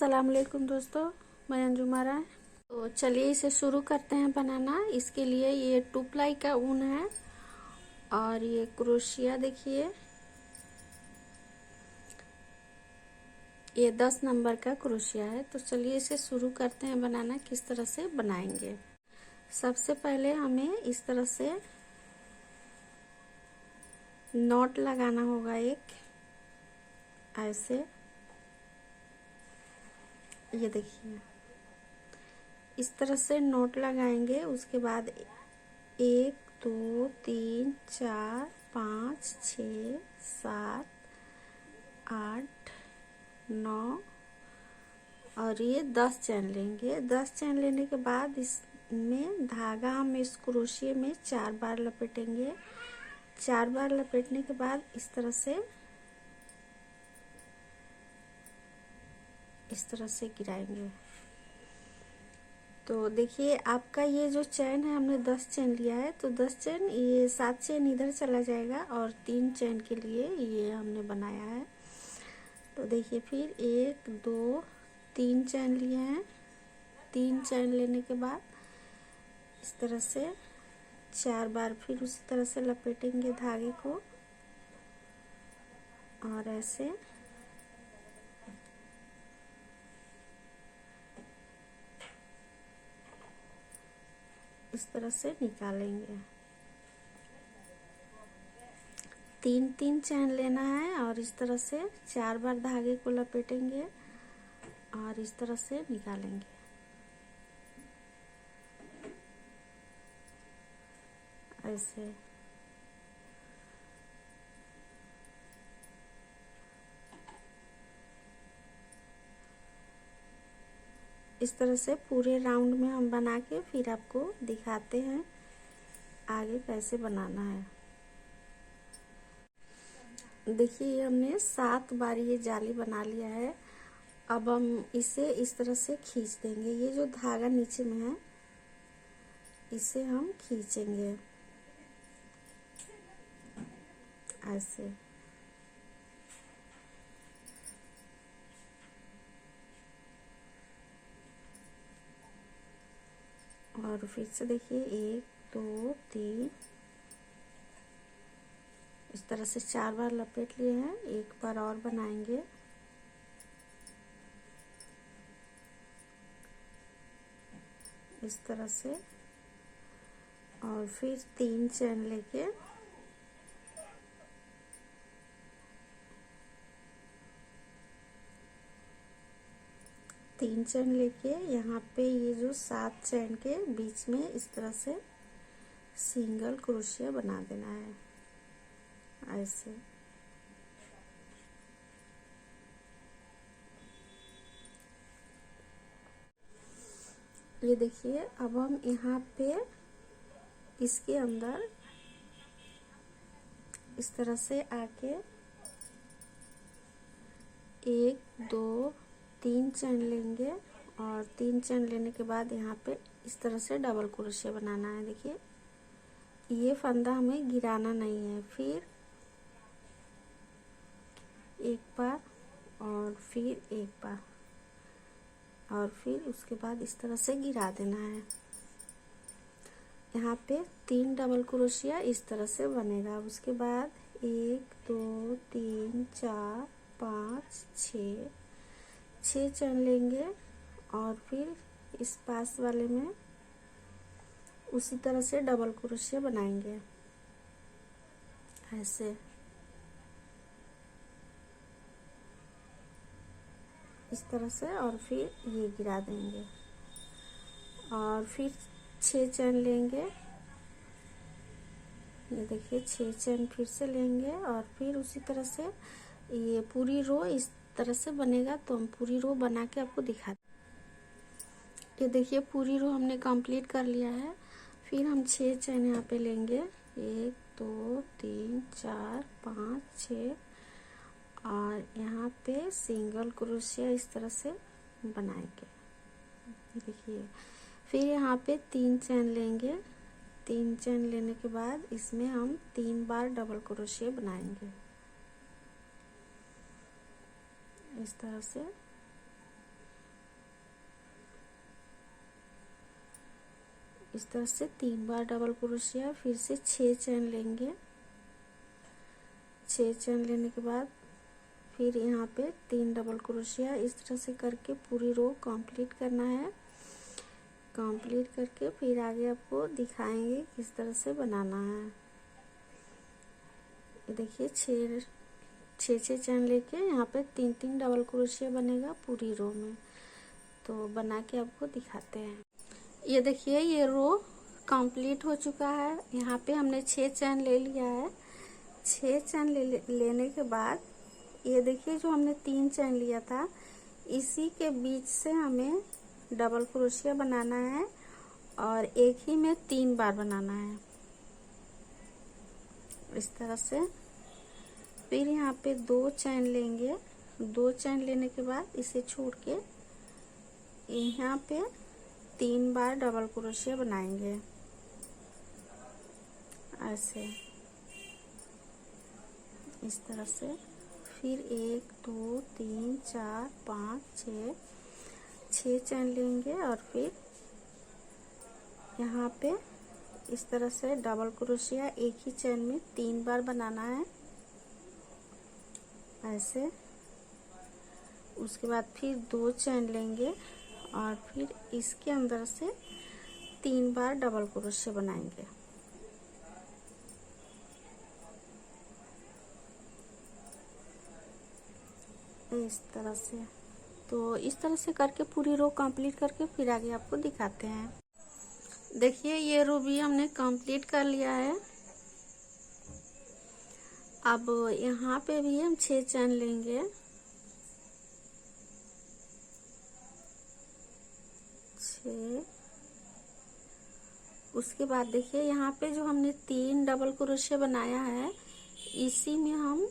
अस्सलाम वालेकुम दोस्तों, मैं अंजुमा राय। तो चलिए इसे शुरू करते हैं बनाना। इसके लिए ये 2 प्लाई का ऊन है और ये क्रोशिया देखिए, ये 10 नंबर का क्रोशिया है। तो चलिए इसे शुरू करते हैं बनाना, किस तरह से बनाएंगे। सबसे पहले हमें इस तरह से नॉट लगाना होगा, एक ऐसे, ये देखिए इस तरह से नोट लगाएंगे। उसके बाद 1 2 3 4 5 6 7 8 9 और ये 10 चैन लेंगे। 10 चैन लेने के बाद इसमें धागा हम इस क्रोशिया में 4 बार लपेटेंगे। 4 बार लपेटने के बाद इस तरह से गिराएंगे। तो देखिए आपका ये जो चैन है, हमने 10 चैन लिया है, तो 10 चैन, ये 7 चैन इधर चला जाएगा और 3 चैन के लिए ये हमने बनाया है। तो देखिए फिर 1 2 3 चैन लिए हैं। 3 चैन लेने के बाद इस तरह से 4 बार फिर उसी तरह से लपेटेंगे धागे को और ऐसे इस तरह से निकालेंगे। 3 चैन लेना है और इस तरह से 4 बार धागे को लपेटेंगे और इस तरह से निकालेंगे। ऐसे इस तरह से पूरे राउंड में हम बना के फिर आपको दिखाते हैं आगे कैसे बनाना है। देखिए हमने 7 बार ये जाली बना लिया है। अब हम इसे इस तरह से खींच देंगे। ये जो धागा नीचे में है इसे हम खींचेंगे ऐसे। और फिर से देखिए 1 2 3 इस तरह से 4 बार लपेट लिए हैं। एक बार और बनाएंगे। इस तरह से और फिर 3 चैन लेके यहाँ पे ये जो 7 चैन के बीच में इस तरह से सिंगल क्रोशिया बना देना है ऐसे। ये देखिए अब हम यहाँ पे इसके अंदर इस तरह से आके 1 2 3 चैन लेंगे और 3 चैन लेने के बाद यहाँ पे इस तरह से डबल क्रोशिया बनाना है। देखिए ये फंदा हमें गिराना नहीं है। फिर एक बार और फिर एक बार और फिर उसके बाद इस तरह से गिरा देना है। यहाँ पे 3 डबल क्रोशिया इस तरह से बनेगा। उसके बाद 1 2 3 4 5 6 चैन लेंगे और फिर इस पास वाले में उसी तरह से डबल क्रोशिया बनाएंगे ऐसे। इस तरह से और फिर ये गिरा देंगे और फिर 6 चैन लेंगे। ये देखिए 6 चैन फिर से लेंगे और फिर उसी तरह से ये पूरी रो इस तरह से बनेगा। तो हम पूरी रो बना के आपको दिखाते। ये देखिए पूरी रो हमने कंप्लीट कर लिया है। फिर हम 6 चैन यहाँ पे लेंगे, 1 2 3 4 5 6 और यहाँ पे सिंगल क्रोशिया इस तरह से बनाएंगे। देखिए फिर यहाँ पे 3 चैन लेंगे। 3 चैन लेने के बाद इसमें हम 3 बार डबल क्रोशिया बनाएंगे इस तरह से। इस तरह से 3 बार डबल क्रोशिया, फिर से 6 चेन लेंगे। 6 चेन लेने के बाद फिर यहाँ पे 3 डबल क्रोशिया, इस तरह से करके पूरी रो कंप्लीट करना है। कंप्लीट करके फिर आगे आपको दिखाएंगे किस तरह से बनाना है। देखिए 6 चेन लेके यहाँ पे 3 डबल क्रोशिया बनेगा पूरी रो में। तो बना के आपको दिखाते हैं। ये देखिए ये रो कंप्लीट हो चुका है। यहाँ पे हमने 6 चेन ले लिया है। 6 चेन लेने के बाद ये देखिए जो हमने 3 चेन लिया था, इसी के बीच से हमें डबल क्रोशिया बनाना है और एक ही में 3 बार बनाना है इस तरह से। फिर यहाँ पे 2 चेन लेंगे। 2 चेन लेने के बाद इसे छोड़ के यहाँ पे 3 बार डबल क्रोशिया बनाएंगे ऐसे, इस तरह से। फिर 1 2 3 4 5 6 चेन लेंगे और फिर यहाँ पे इस तरह से डबल क्रोशिया एक ही चेन में 3 बार बनाना है ऐसे। उसके बाद फिर 2 चेन लेंगे और फिर इसके अंदर से 3 बार डबल क्रोशिया बनाएंगे। इस तरह से। तो इस तरह से करके पूरी रो कंप्लीट करके फिर आगे आपको दिखाते हैं। देखिए ये रो भी हमने कंप्लीट कर लिया है। अब यहाँ पे भी हम 6 चेन लेंगे। 6। उसके बाद देखिए यहाँ पे जो हमने 3 डबल क्रोशिया बनाया है, इसी में हम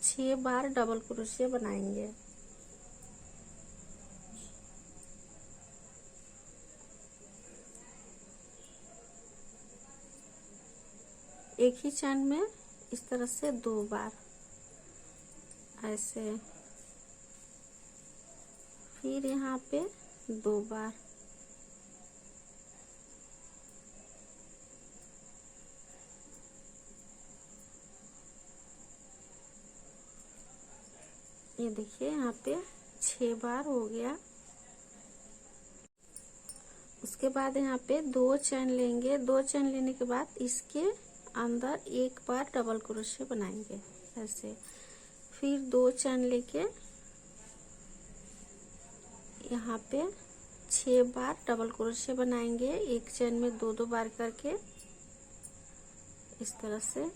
6 बार डबल क्रोशिया बनाएंगे। एक ही चेन में इस तरह से 2 बार ऐसे। फिर यहाँ पे 2 बार। ये देखिए यहाँ पे 6 बार हो गया। उसके बाद यहाँ पे 2 चेन लेंगे। 2 चेन लेने के बाद इसके अंदर 1 बार डबल क्रोशिया बनाएंगे ऐसे। फिर 2 चेन लेके यहाँ पे 6 बार डबल क्रोशिया बनाएंगे, एक चेन में 2 बार करके इस तरह से।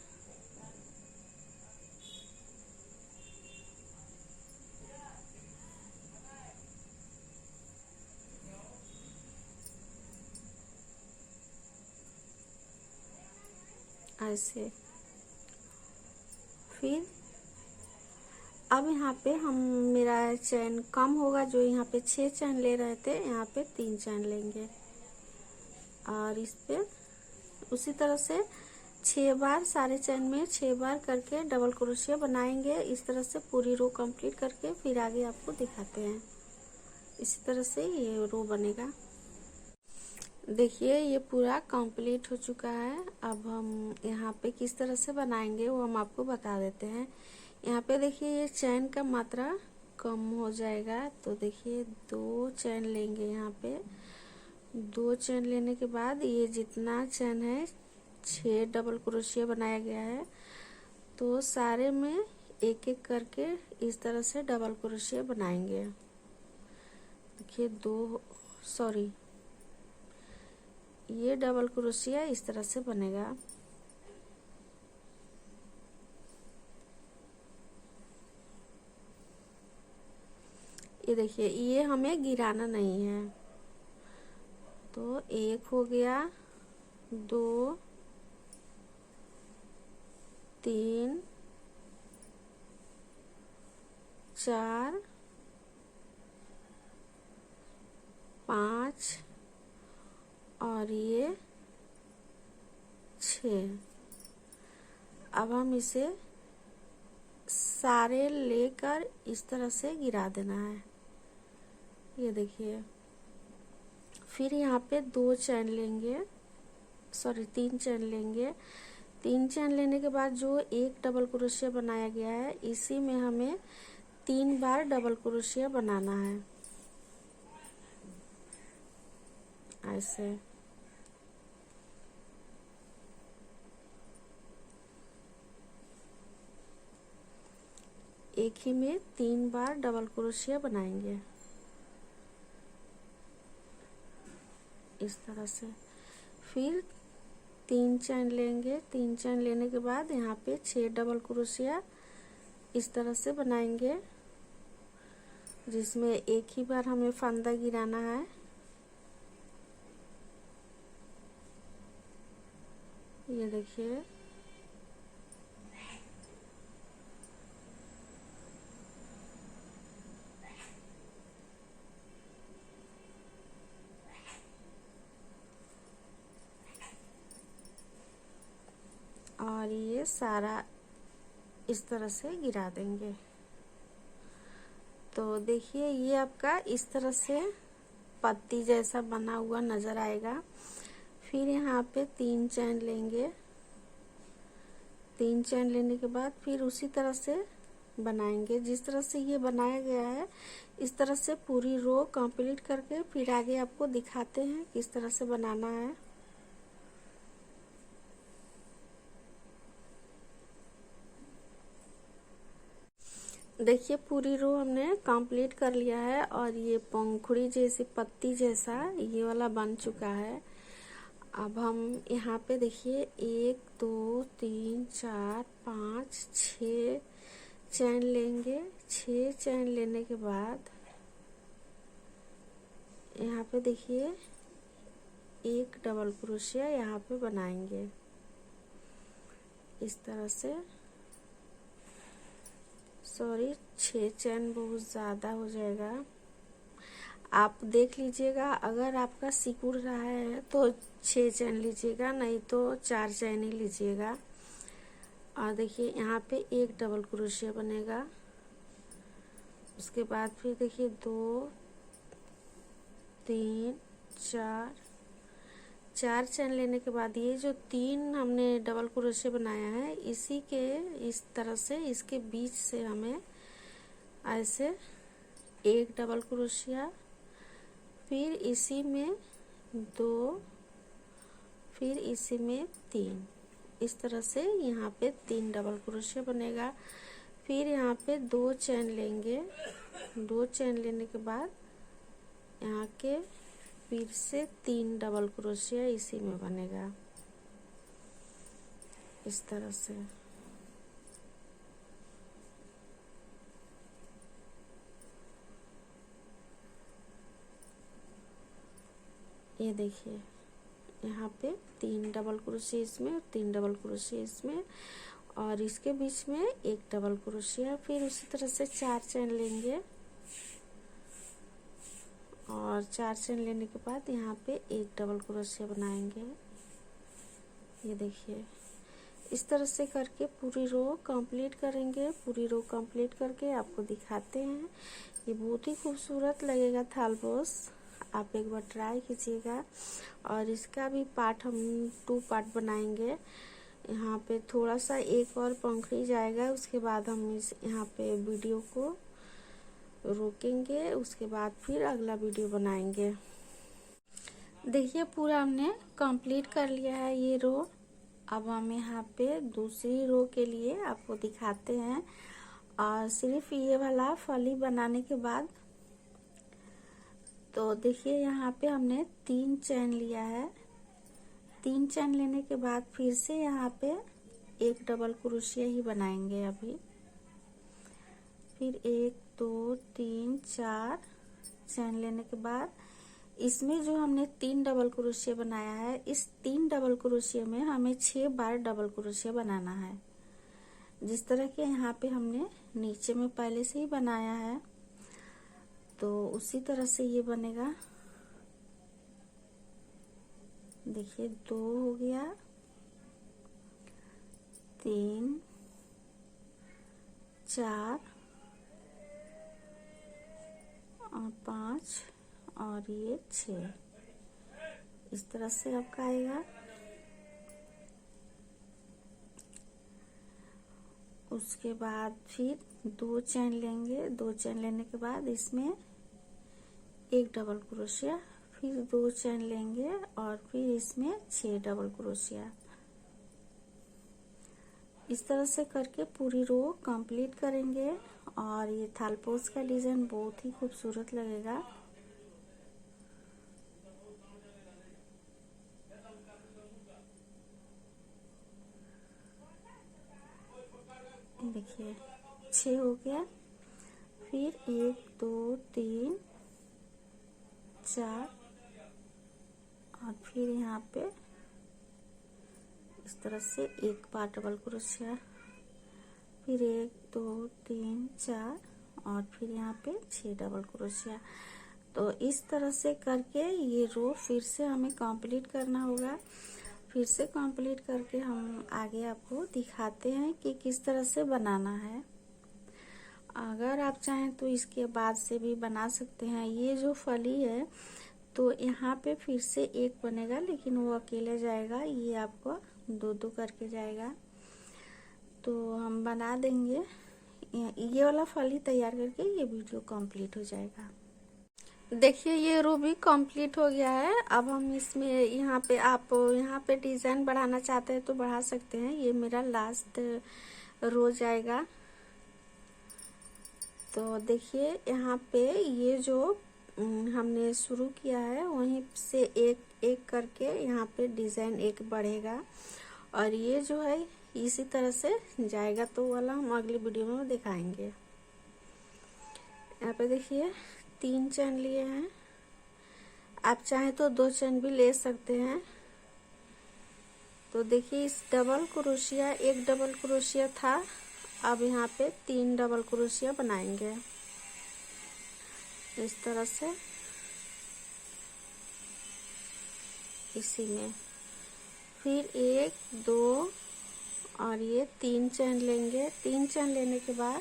ऐसे। फिर अब यहाँ पे हम मेरा चेन कम होगा, जो यहाँ पे 6 चेन ले रहे थे यहाँ पे 3 चेन लेंगे और इस पे उसी तरह से 6 बार सारे चेन में 6 बार करके डबल क्रोशिया बनाएंगे। इस तरह से पूरी रो कंप्लीट करके फिर आगे आपको दिखाते हैं। इसी तरह से ये रो बनेगा। देखिए ये पूरा कंप्लीट हो चुका है। अब हम यहाँ पे किस तरह से बनाएंगे वो हम आपको बता देते हैं। यहाँ पे देखिए ये चैन का मात्रा कम हो जाएगा। तो देखिए 2 चैन लेंगे। यहाँ पे 2 चैन लेने के बाद ये जितना चैन है 6 डबल क्रोशिया बनाया गया है, तो सारे में एक एक करके इस तरह से डबल क्रोशिया बनाएंगे। देखिए ये डबल क्रोशिया इस तरह से बनेगा। ये देखिए ये हमें गिराना नहीं है। तो 1 हो गया, 2 3 4 5 और ये 6। अब हम इसे सारे लेकर इस तरह से गिरा देना है। ये देखिए। फिर यहाँ पे 2 चैन लेंगे, सॉरी 3 चैन लेंगे। 3 चैन लेने के बाद जो एक डबल क्रोशिया बनाया गया है इसी में हमें 3 बार डबल क्रोशिया बनाना है, ऐसे। एक ही में 3 बार डबल क्रोशिया बनाएंगे इस तरह से। फिर 3 चैन लेंगे। 3 चैन लेने के बाद यहाँ पे 6 डबल क्रोशिया इस तरह से बनाएंगे, जिसमें एक ही बार हमें फंदा गिराना है। ये देखिए, और ये सारा इस तरह से गिरा देंगे। तो देखिए ये आपका इस तरह से पत्ती जैसा बना हुआ नजर आएगा। फिर यहाँ पे 3 चैन लेंगे। 3 चैन लेने के बाद फिर उसी तरह से बनाएंगे जिस तरह से ये बनाया गया है। इस तरह से पूरी रो कंप्लीट करके फिर आगे आपको दिखाते हैं किस तरह से बनाना है। देखिए पूरी रो हमने कंप्लीट कर लिया है और ये पंखुड़ी जैसी पत्ती जैसा ये वाला बन चुका है। अब हम यहाँ पे देखिए 1 2 3 4 5 6 चैन लेंगे। 6 चैन लेने के बाद यहाँ पे देखिए एक डबल क्रोशिया यहाँ पे बनाएंगे इस तरह से। सॉरी 6 चैन बहुत ज़्यादा हो जाएगा, आप देख लीजिएगा। अगर आपका सिकुड़ रहा है तो 6 चैन लीजिएगा, नहीं तो 4 चैन ही लीजिएगा। और देखिए यहाँ पे एक डबल क्रोशिया बनेगा। उसके बाद फिर देखिए 2 3 4 चैन लेने के बाद ये जो 3 हमने डबल क्रोशिया बनाया है इसी के इस तरह से इसके बीच से हमें ऐसे एक डबल क्रोशिया, फिर इसी में 2, फिर इसी में 3, इस तरह से यहाँ पे 3 डबल क्रोशिया बनेगा। फिर यहाँ पे 2 चैन लेंगे। 2 चैन लेने के बाद यहाँ के फिर से 3 डबल क्रोशिया इसी में बनेगा इस तरह से। ये देखिए यहाँ पे 3 डबल क्रोशिया इसमें, 3 डबल क्रोशिया इसमें और इसके बीच में एक डबल क्रोशिया। फिर उसी तरह से 4 चैन लेंगे और 4 चैन लेने के बाद यहाँ पे एक डबल क्रोशिया बनाएंगे। ये देखिए इस तरह से करके पूरी रो कंप्लीट करेंगे। पूरी रो कंप्लीट करके आपको दिखाते हैं। ये बहुत ही खूबसूरत लगेगा थालपोश, आप एक बार ट्राई कीजिएगा। और इसका भी पार्ट हम 2 पार्ट बनाएंगे। यहाँ पे थोड़ा सा एक और पंखुड़ी जाएगा, उसके बाद हम इस यहाँ पे वीडियो को रोकेंगे, उसके बाद फिर अगला वीडियो बनाएंगे। देखिए पूरा हमने कंप्लीट कर लिया है ये रो। अब हम यहाँ पे दूसरी रो के लिए आपको दिखाते हैं। और सिर्फ ये वाला फली बनाने के बाद तो देखिए यहाँ पे हमने 3 चैन लिया है। 3 चैन लेने के बाद फिर से यहाँ पे एक डबल क्रोशिया ही बनाएंगे अभी। फिर 1 2 3 4 चैन लेने के बाद इसमें जो हमने 3 डबल क्रोशिया बनाया है, इस 3 डबल क्रोशिया में हमें 6 बार डबल क्रोशिया बनाना है। जिस तरह के यहाँ पे हमने नीचे में पहले से ही बनाया है तो उसी तरह से ये बनेगा। देखिए 2 हो गया, 3 4 और 5 और ये 6। इस तरह से आपका आएगा। उसके बाद फिर 2 चैन लेंगे। 2 चैन लेने के बाद इसमें एक डबल क्रोशिया, फिर 2 चैन लेंगे और फिर इसमें 6 डबल क्रोशिया। इस तरह से करके पूरी रो कंप्लीट करेंगे और ये थालपोस का डिजाइन बहुत ही खूबसूरत लगेगा। देखिए 6 हो गया, फिर 1 2 3 4 और फिर यहाँ पे इस तरह से एक बार डबल क्रोशिया, फिर 1 2 3 4 और फिर यहाँ पे 6 डबल क्रोशिया। तो इस तरह से करके ये रो फिर से हमें कंप्लीट करना होगा। फिर से कंप्लीट करके हम आगे आपको दिखाते हैं कि किस तरह से बनाना है। अगर आप चाहें तो इसके बाद से भी बना सकते हैं। ये जो फली है तो यहाँ पे फिर से एक बनेगा, लेकिन वो अकेले जाएगा, ये आपको 2-2 करके जाएगा। तो हम बना देंगे ये वाला फली तैयार करके, ये वीडियो कंप्लीट हो जाएगा। देखिए ये रो भी कंप्लीट हो गया है। अब हम इसमें यहाँ पे आप यहाँ पे डिजाइन बढ़ाना चाहते हैं तो बढ़ा सकते हैं। ये मेरा लास्ट रो जाएगा। तो देखिए यहाँ पे ये जो हमने शुरू किया है वहीं से एक एक करके यहाँ पे डिजाइन एक बढ़ेगा और ये जो है इसी तरह से जाएगा। तो वाला हम अगली वीडियो में दिखाएंगे। यहाँ पे देखिए 3 चैन लिए हैं, आप चाहें तो 2 चैन भी ले सकते हैं। तो देखिए इस डबल क्रोशिया, एक डबल क्रोशिया था, अब यहाँ पे 3 डबल क्रोशिया बनाएंगे इस तरह से। इसी में फिर 1 2 और ये 3 चैन लेंगे। 3 चैन लेने के बाद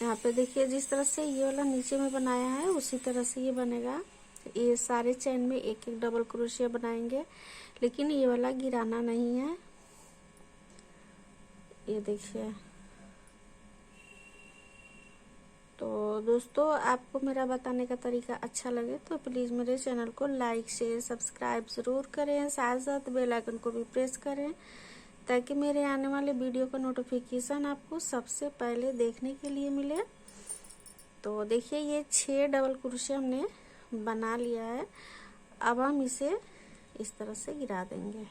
यहाँ पे देखिए जिस तरह से ये वाला नीचे में बनाया है उसी तरह से ये बनेगा। ये सारे चैन में एक एक डबल क्रोशिया बनाएंगे, लेकिन ये वाला गिराना नहीं है। ये देखिए। तो दोस्तों आपको मेरा बताने का तरीका अच्छा लगे तो प्लीज़ मेरे चैनल को लाइक शेयर सब्सक्राइब ज़रूर करें, साथ साथ बेल आइकन को भी प्रेस करें ताकि मेरे आने वाले वीडियो का नोटिफिकेशन आपको सबसे पहले देखने के लिए मिले। तो देखिए ये 6 डबल क्रोशिया हमने बना लिया है। अब हम इसे इस तरह से गिरा देंगे।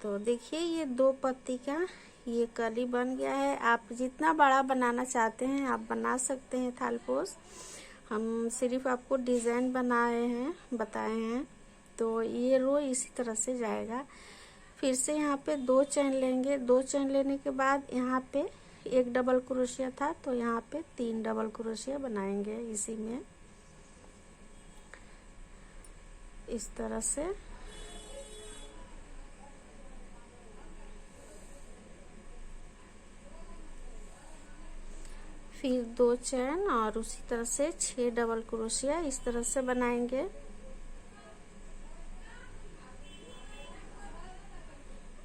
तो देखिए ये 2 पत्ती का ये कली बन गया है। आप जितना बड़ा बनाना चाहते हैं आप बना सकते हैं थालपोस। हम सिर्फ आपको डिजाइन बताए हैं। तो ये रो इसी तरह से जाएगा। फिर से यहाँ पे 2 चैन लेंगे। 2 चैन लेने के बाद यहाँ पे एक डबल क्रोशिया था तो यहाँ पे 3 डबल क्रोशिया बनाएंगे इसी में इस तरह से। फिर 2 चैन और उसी तरह से 6 डबल क्रोशिया इस तरह से बनाएंगे।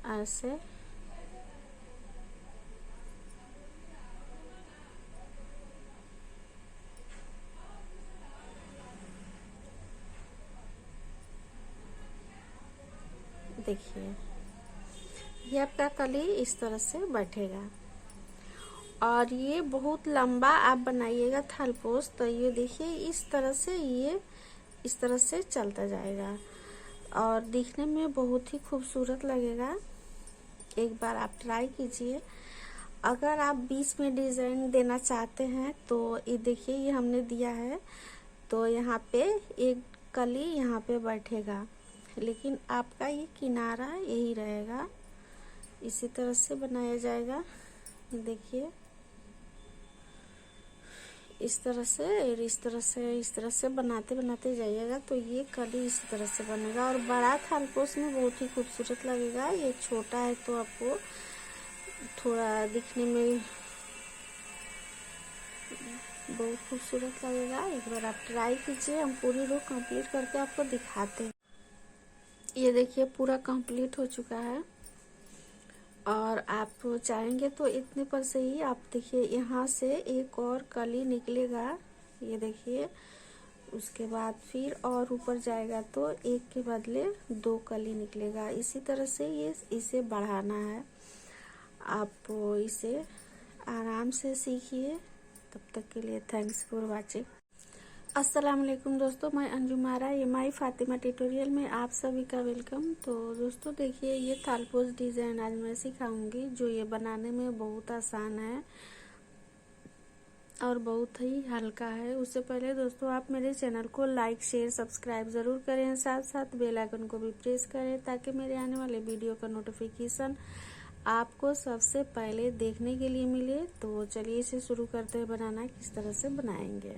ऐसे देखिए ये आपका कली इस तरह से बैठेगा और ये बहुत लंबा आप बनाइएगा थालपोस। तो ये देखिए इस तरह से ये इस तरह से चलता जाएगा और दिखने में बहुत ही खूबसूरत लगेगा। एक बार आप ट्राई कीजिए। अगर आप बीच में डिजाइन देना चाहते हैं तो ये देखिए ये हमने दिया है तो यहाँ पे एक कली यहाँ पे बैठेगा, लेकिन आपका ये किनारा यही रहेगा। इसी तरह से बनाया जाएगा। देखिए इस तरह से बनाते बनाते जाइएगा तो ये कली इसी तरह से बनेगा और बड़ा थालपोस में बहुत ही खूबसूरत लगेगा। ये छोटा है तो आपको थोड़ा दिखने में बहुत खूबसूरत लगेगा। एक बार आप ट्राई कीजिए। हम पूरी रो कंप्लीट करके आपको दिखाते हैं। ये देखिए पूरा कंप्लीट हो चुका है। और आप चाहेंगे तो इतने पर से ही आप देखिए यहाँ से एक और कली निकलेगा, ये देखिए। उसके बाद फिर और ऊपर जाएगा तो एक के बदले 2 कली निकलेगा। इसी तरह से इसे बढ़ाना है। आप इसे आराम से सीखिए। तब तक के लिए थैंक्स फॉर वाचिंग। अस्सलाम वालेकुम दोस्तों, मैं अंजुम आरा, ये माई फातिमा ट्यूटोरियल में आप सभी का वेलकम। तो दोस्तों देखिए, ये थालपोज डिज़ाइन आज मैं सिखाऊंगी, जो ये बनाने में बहुत आसान है और बहुत ही हल्का है। उससे पहले दोस्तों आप मेरे चैनल को लाइक शेयर सब्सक्राइब ज़रूर करें, साथ साथ बेल आइकन को भी प्रेस करें ताकि मेरे आने वाले वीडियो का नोटिफिकेशन आपको सबसे पहले देखने के लिए मिले। तो चलिए इसे शुरू करते हैं बनाना, किस तरह से बनाएंगे।